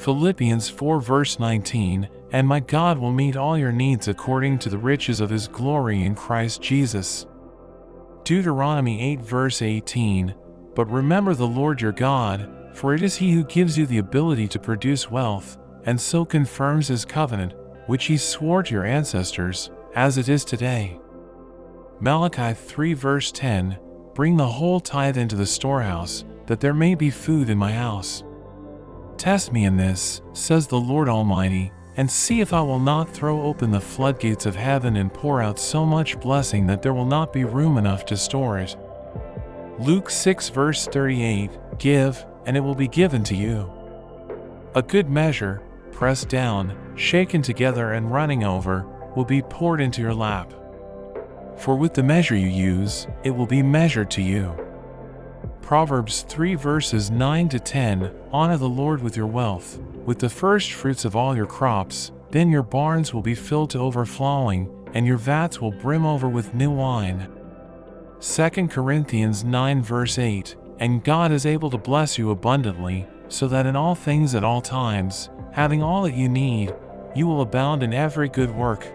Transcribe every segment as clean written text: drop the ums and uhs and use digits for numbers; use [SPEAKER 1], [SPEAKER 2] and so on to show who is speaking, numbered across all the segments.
[SPEAKER 1] Philippians 4 verse 19, and my God will meet all your needs according to the riches of his glory in Christ Jesus. Deuteronomy 8 verse 18, but remember the Lord your God, for it is he who gives you the ability to produce wealth, and so confirms his covenant, which he swore to your ancestors, as it is today. Malachi 3 verse 10, bring the whole tithe into the storehouse, that there may be food in my house. Test me in this, says the Lord Almighty, and see if I will not throw open the floodgates of heaven and pour out so much blessing that there will not be room enough to store it. Luke 6 verse 38, give, and it will be given to you. A good measure, pressed down, shaken together and running over, will be poured into your lap. For with the measure you use, it will be measured to you. Proverbs 3 verses 9 to 10, honor the Lord with your wealth, with the first fruits of all your crops, then your barns will be filled to overflowing, and your vats will brim over with new wine. 2 Corinthians 9 verse 8, and God is able to bless you abundantly, so that in all things at all times, having all that you need, you will abound in every good work.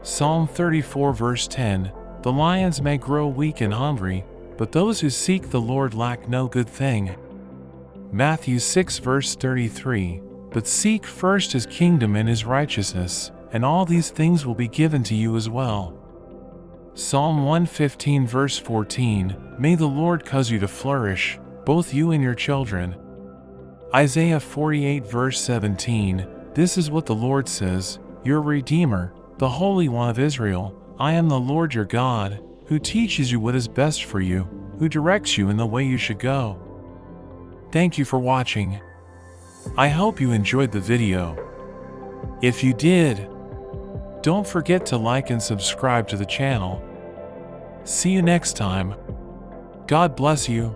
[SPEAKER 1] Psalm 34 verse 10, the lions may grow weak and hungry, but those who seek the Lord lack no good thing. Matthew 6 verse 33, but seek first his kingdom and his righteousness, and all these things will be given to you as well. Psalm 115 verse 14, may the Lord cause you to flourish, both you and your children. Isaiah 48 verse 17, this is what the Lord says, your Redeemer, the Holy One of Israel, I am the Lord your God, who teaches you what is best for you, who directs you in the way you should go. Thank you for watching. I hope you enjoyed the video. If you did, don't forget to like and subscribe to the channel. See you next time. God bless you.